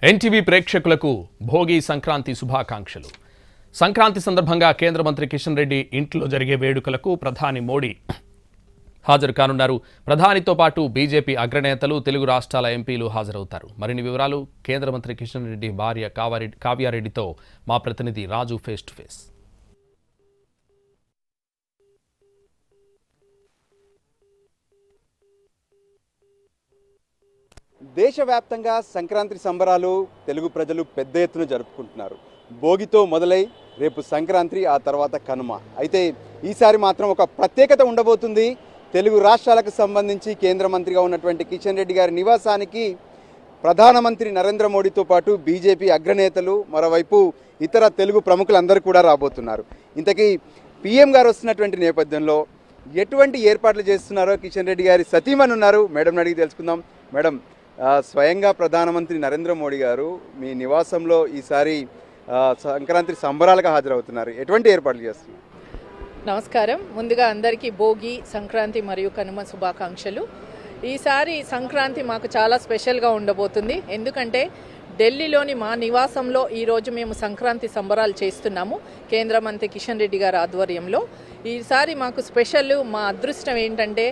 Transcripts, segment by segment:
NTV ప్రేక్షకులకు భోగి సంక్రాంతి శుభాకాంక్షలు. సంక్రాంతి సందర్భంగా కేంద్ర మంత్రి కిషన్ రెడ్డి ఇంట్లో జరిగే వేడుకలకు ప్రధాని మోడీ హాజరు కానున్నారు. ప్రధానితో పాటు బీజేపీ అగ్రనేతలు, తెలుగు రాష్ట్రాల ఎంపీలు హాజరవుతారు. మరిన్ని వివరాలు కేంద్ర మంత్రి కిషన్ రెడ్డి భార్య కావ్యారెడ్డితో మా ప్రతినిధి రాజు ఫేస్ టు ఫేస్. దేశవ్యాప్తంగా సంక్రాంతి సంబరాలు తెలుగు ప్రజలు పెద్ద ఎత్తున జరుపుకుంటున్నారు. భోగితో మొదలై రేపు సంక్రాంతి, ఆ తర్వాత కనుమ. అయితే ఈసారి మాత్రం ఒక ప్రత్యేకత ఉండబోతుంది. తెలుగు రాష్ట్రాలకు సంబంధించి కేంద్ర మంత్రిగా ఉన్నటువంటి కిషన్ రెడ్డి గారి నివాసానికి ప్రధానమంత్రి నరేంద్ర మోడీతో పాటు బీజేపీ అగ్రనేతలు, మరోవైపు ఇతర తెలుగు ప్రముఖులందరూ కూడా రాబోతున్నారు. ఇంతకీ పీఎం గారు వస్తున్నటువంటి నేపథ్యంలో ఎటువంటి ఏర్పాట్లు చేస్తున్నారో కిషన్ రెడ్డి గారి సతీమణి ఉన్నారు, మేడం అడిగి తెలుసుకుందాం. మేడం, స్వయంగా ప్రధానమంత్రి నరేంద్ర మోడీ గారు మీ నివాసంలో ఈసారి సంక్రాంతి సంబరాలుగా హాజరవుతున్నారు. ఎటువంటి ఏర్పాట్లు చేస్తున్నారు? నమస్కారం. ముందుగా అందరికీ భోగి, సంక్రాంతి మరియు కనుమ శుభాకాంక్షలు. ఈసారి సంక్రాంతి మాకు చాలా స్పెషల్గా ఉండబోతుంది. ఎందుకంటే ఢిల్లీలోని మా నివాసంలో ఈరోజు మేము సంక్రాంతి సంబరాలు చేస్తున్నాము, కేంద్ర మంత్రి కిషన్ రెడ్డి గారి ఆధ్వర్యంలో. ఈసారి మాకు స్పెషల్, మా అదృష్టం ఏంటంటే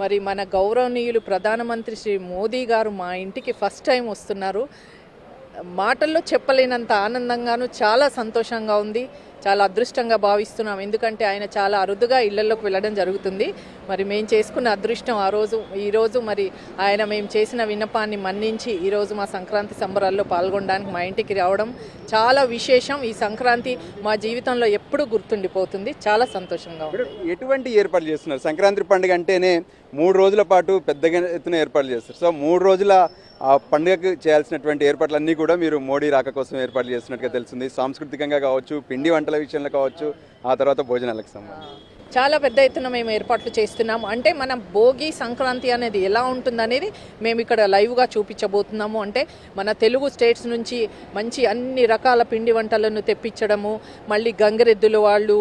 మరి మన గౌరవనీయులు ప్రధానమంత్రి శ్రీ మోదీ గారు మా ఇంటికి ఫస్ట్ టైం వస్తున్నారు. మాటల్లో చెప్పలేనంత ఆనందంగాను, చాలా సంతోషంగా ఉంది, చాలా అదృష్టంగా భావిస్తున్నాం. ఎందుకంటే ఆయన చాలా అరుదుగా ఇళ్లలోకి వెళ్ళడం జరుగుతుంది. మరి మేము చేసుకున్న అదృష్టం ఈరోజు మరి ఆయన మేము చేసిన విన్నపాన్ని మన్నించి ఈరోజు మా సంక్రాంతి సంబరాల్లో పాల్గొనడానికి మా ఇంటికి రావడం చాలా విశేషం. ఈ సంక్రాంతి మా జీవితంలో ఎప్పుడూ గుర్తుండిపోతుంది. చాలా సంతోషంగా ఉంది. ఎటువంటి ఏర్పాట్లు చేస్తున్నారు? సంక్రాంతి పండుగ అంటేనే 3 రోజుల పాటు పెద్దగా ఎత్తున ఏర్పాట్లు చేస్తారు. సో 3 రోజుల ఆ పండుగకు చేయాల్సినటువంటి ఏర్పాట్లన్నీ కూడా మీరు మోడీ రాక కోసం ఏర్పాట్లు చేస్తున్నట్టుగా తెలిసింది. సాంస్కృతికంగా కావచ్చు, పిండి వంటల విషయంలో కావచ్చు, ఆ తర్వాత భోజనాలకు సంబంధించి చాలా పెద్ద ఎత్తున మేము ఏర్పాట్లు చేస్తున్నాము. అంటే మన భోగి సంక్రాంతి అనేది ఎలా ఉంటుందనేది మేము ఇక్కడ లైవ్గా చూపించబోతున్నాము. అంటే మన తెలుగు స్టేట్స్ నుంచి మంచి అన్ని రకాల పిండి వంటలను తెప్పించడము, మళ్ళీ గంగిరెద్దులు వాళ్ళు,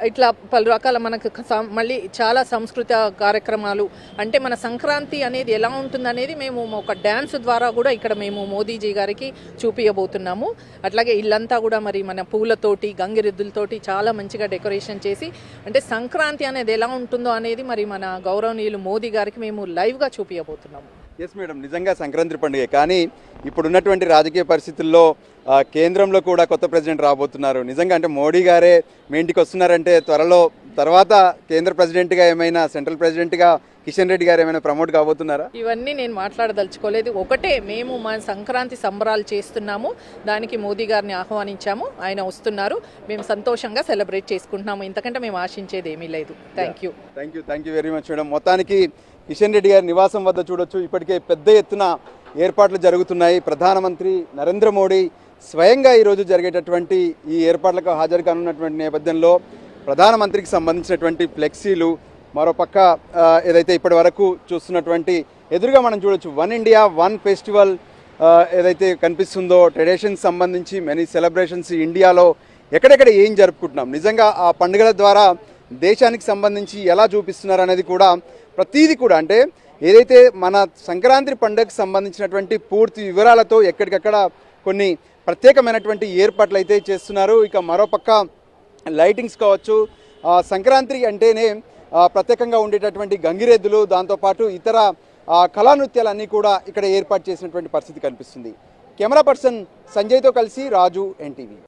ఇట్లా పలు రకాల మనకు మళ్ళీ చాలా సంస్కృత కార్యక్రమాలు. అంటే మన సంక్రాంతి అనేది ఎలా ఉంటుందనేది మేము ఒక డ్యాన్స్ ద్వారా కూడా ఇక్కడ మేము మోదీజీ గారికి చూపించబోతున్నాము. అట్లాగే ఇల్లంతా కూడా మరి మన పూలతోటి, గంగిరెద్దులతోటి చాలా మంచిగా డెకరేషన్ చేసి, అంటే సంక్రాంతి అనేది ఎలా ఉంటుందో అనేది మరి మన గౌరవనీయులు మోదీ గారికి మేము లైవ్గా చూపించబోతున్నాము. ఎస్ మేడం, నిజంగా సంక్రాంతి పండుగ. కానీ ఇప్పుడున్నటువంటి రాజకీయ పరిస్థితుల్లో కేంద్రంలో కూడా కొత్త ప్రెసిడెంట్ రాబోతున్నారు. నిజంగా అంటే మోడీ గారే మీ ఇంటికి వస్తున్నారంటే త్వరలో తర్వాత కేంద్ర ప్రెసిడెంట్గా ఏమైనా, సెంట్రల్ ప్రెసిడెంట్గా కిషన్ రెడ్డి గారు ఏమైనా ప్రమోట్ కాబోతున్నారా? ఇవన్నీ నేను మాట్లాడదలుచుకోలేదు. ఒకటే, మేము మా సంక్రాంతి సంబరాలు చేస్తున్నాము, దానికి మోదీ గారిని ఆహ్వానించాము, ఆయన వస్తున్నారు, మేము సంతోషంగా సెలబ్రేట్ చేసుకుంటున్నాము. ఇంతకంటే మేము ఆశించేది ఏమీ లేదు. Thank you very much madam. మొత్తానికి కిషన్ రెడ్డి గారి నివాసం వద్ద చూడొచ్చు, ఇప్పటికే పెద్ద ఎత్తున ఏర్పాట్లు జరుగుతున్నాయి. ప్రధానమంత్రి నరేంద్ర మోడీ స్వయంగా ఈరోజు జరిగేటటువంటి ఈ ఏర్పాట్లకు హాజరు కానున్నటువంటి నేపథ్యంలో ప్రధానమంత్రికి సంబంధించినటువంటి ఫ్లెక్సీలు, మరోపక్క ఏదైతే ఇప్పటి వరకు చూస్తున్నటువంటి ఎదురుగా మనం చూడొచ్చు వన్ ఇండియా వన్ ఫెస్టివల్ ఏదైతే కనిపిస్తుందో, ట్రెడిషన్స్ సంబంధించి మెనీ సెలబ్రేషన్స్ ఇండియాలో ఎక్కడెక్కడ ఏం జరుపుకుంటున్నాం, నిజంగా ఆ పండుగల ద్వారా దేశానికి సంబంధించి ఎలా చూపిస్తున్నారు అనేది కూడా ప్రతీది కూడా, అంటే ఏదైతే మన సంక్రాంతి పండుగకు సంబంధించినటువంటి పూర్తి వివరాలతో ఎక్కడికక్కడ కొన్ని ప్రత్యేకమైనటువంటి ఏర్పాట్లు అయితే చేస్తున్నారు. ఇక మరోపక్క లైటింగ్స్ కావచ్చు, సంక్రాంతి అంటేనే ప్రత్యేకంగా ఉండేటటువంటి గంగిరెద్దులు, దాంతోపాటు ఇతర కళానృత్యాలన్నీ కూడా ఇక్కడ ఏర్పాటు చేసినటువంటి పరిస్థితి కనిపిస్తుంది. కెమెరా పర్సన్ సంజయ్తో కలిసి రాజు, ఎన్టీవీ.